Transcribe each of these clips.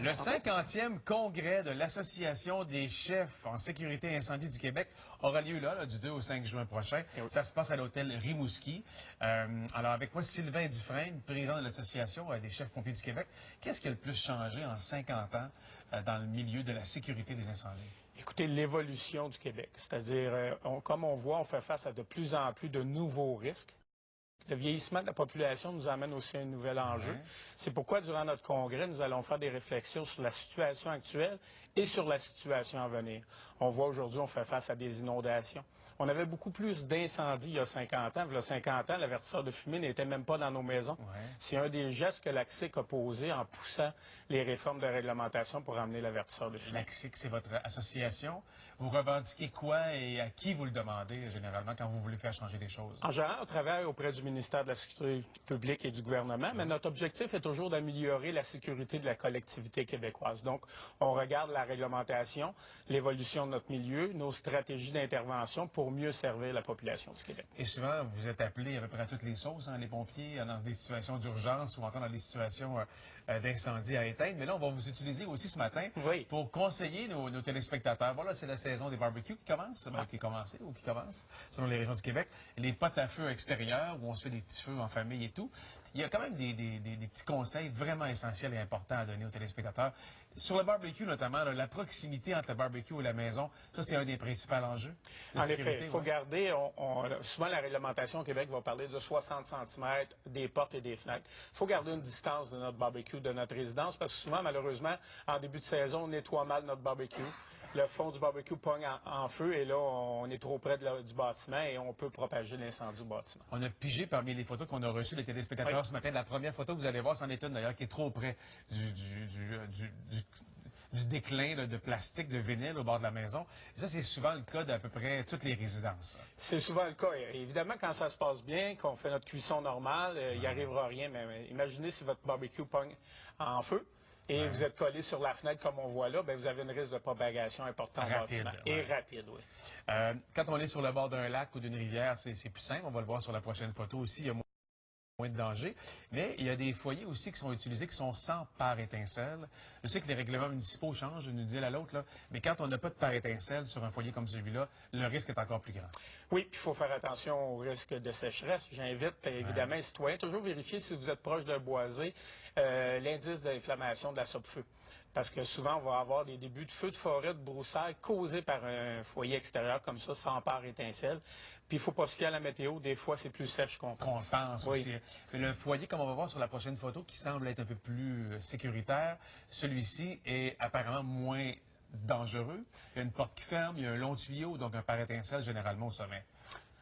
Le 50e congrès de l'Association des chefs en sécurité et incendie du Québec aura lieu là, du 2 au 5 juin prochain. Ça se passe à l'hôtel Rimouski. Alors avec moi, Sylvain Dufresne, président de l'Association des chefs pompiers du Québec. Qu'est-ce qui a le plus changé en 50 ans dans le milieu de la sécurité des incendies? Écoutez, l'évolution du Québec, c'est-à-dire, comme on voit, on fait face à de plus en plus de nouveaux risques. Le vieillissement de la population nous amène aussi à un nouvel enjeu. C'est pourquoi, durant notre congrès, nous allons faire des réflexions sur la situation actuelle et sur la situation à venir. On voit aujourd'hui, on fait face à des inondations. On avait beaucoup plus d'incendies il y a 50 ans. Il y a 50 ans, l'avertisseur de fumée n'était même pas dans nos maisons. C'est un des gestes que l'ACSIC a posé en poussant les réformes de réglementation pour amener l'avertisseur de fumée. L'ACSIC, c'est votre association. Vous revendiquez quoi et à qui vous le demandez généralement quand vous voulez faire changer des choses? En général, on travaille auprès du ministère de la Sécurité publique et du gouvernement, mais notre objectif est toujours d'améliorer la sécurité de la collectivité québécoise. Donc, on regarde la réglementation, l'évolution de notre milieu, nos stratégies d'intervention pour mieux servir la population du Québec. Et souvent, vous êtes appelés à peu près à toutes les sauces, les pompiers, dans des situations d'urgence ou encore dans des situations d'incendie à éteindre. Mais là, on va vous utiliser aussi ce matin pour conseiller nos téléspectateurs. Voilà, c'est la saison des barbecues qui commence, qui est commencée ou qui commence, selon les régions du Québec. Les potes à feu extérieurs, où on se fait des petits feux en famille et tout. Il y a quand même des petits conseils vraiment essentiels et importants à donner aux téléspectateurs. Sur le barbecue, notamment, la proximité entre le barbecue et la maison, ça, c'est un des principaux enjeux. En effet, il faut garder, souvent la réglementation au Québec va parler de 60 cm des portes et des fenêtres. Il faut garder une distance de notre barbecue, de notre résidence, parce que souvent, malheureusement, en début de saison, on nettoie mal notre barbecue. Le fond du barbecue pogne en feu et là, on est trop près du bâtiment et on peut propager l'incendie du bâtiment. On a pigé parmi les photos qu'on a reçues des téléspectateurs ce matin. La première photo que vous allez voir, c'en est une d'ailleurs qui est trop près du déclin de plastique, de vinyle au bord de la maison. Et ça, c'est souvent le cas d'à peu près toutes les résidences. C'est souvent le cas. Évidemment, quand ça se passe bien, qu'on fait notre cuisson normale, il n'y arrivera rien. Mais imaginez si votre barbecue pogne en feu. Et vous êtes collé sur la fenêtre, comme on voit là, bien, vous avez une risque de propagation important rapide, et rapide, oui. Quand on est sur le bord d'un lac ou d'une rivière, c'est plus simple. On va le voir sur la prochaine photo aussi. Il y a moins de danger. Mais il y a des foyers aussi qui sont utilisés qui sont sans pare-étincelle. Je sais que les règlements municipaux changent d'une ville à l'autre, mais quand on n'a pas de pare-étincelle sur un foyer comme celui-là, le risque est encore plus grand. Oui, puis il faut faire attention au risque de sécheresse. J'invite évidemment les citoyens toujours vérifier si vous êtes proche d'un boisé, l'indice d'inflammation de la sope-feu. Parce que souvent, on va avoir des débuts de feux de forêt, de broussailles causés par un foyer extérieur comme ça, sans pare-étincelle. Puis il ne faut pas se fier à la météo. Des fois, c'est plus sèche qu'on pense. Aussi. Le foyer, comme on va voir sur la prochaine photo, qui semble être un peu plus sécuritaire, celui-ci est apparemment moins dangereux. Il y a une porte qui ferme, il y a un long tuyau, donc un pare-étincelle généralement au sommet.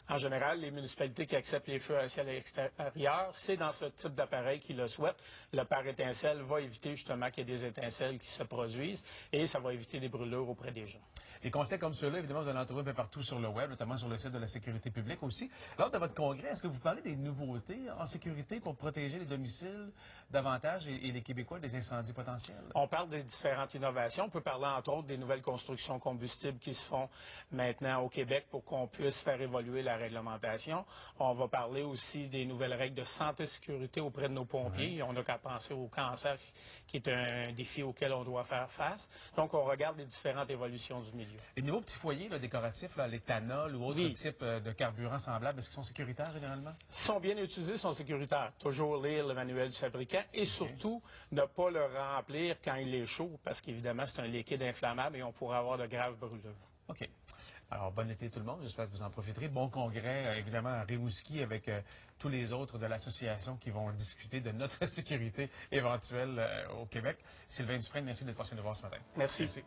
En général, les municipalités qui acceptent les feux à ciel extérieur, c'est dans ce type d'appareil qu'ils le souhaitent. Le pare-étincelle va éviter justement qu'il y ait des étincelles qui se produisent et ça va éviter des brûlures auprès des gens. Des conseils comme ceux-là, évidemment, vous allez en trouver un peu partout sur le web, notamment sur le site de la Sécurité publique aussi. Lors de votre congrès, est-ce que vous parlez des nouveautés en sécurité pour protéger les domiciles davantage et les Québécois des incendies potentiels? On parle des différentes innovations. On peut parler, entre autres, des nouvelles constructions combustibles qui se font maintenant au Québec pour qu'on puisse faire évoluer la réglementation. On va parler aussi des nouvelles règles de santé-sécurité auprès de nos pompiers. On n'a qu'à penser au cancer, qui est un défi auquel on doit faire face. Donc, on regarde les différentes évolutions du milieu. Les nouveaux petits foyers décoratifs, l'éthanol ou autres types de carburants semblables, est-ce qu'ils sont sécuritaires généralement? Ils sont bien utilisés, sont sécuritaires. Toujours lire le manuel du fabricant et surtout ne pas le remplir quand il est chaud parce qu'évidemment, c'est un liquide inflammable et on pourrait avoir de graves brûlures. OK. Alors, bon été tout le monde. J'espère que vous en profiterez. Bon congrès, évidemment, à Rimouski avec tous les autres de l'association qui vont discuter de notre sécurité éventuelle au Québec. Sylvain Dufresne, merci d'être passé nous voir ce matin. Merci.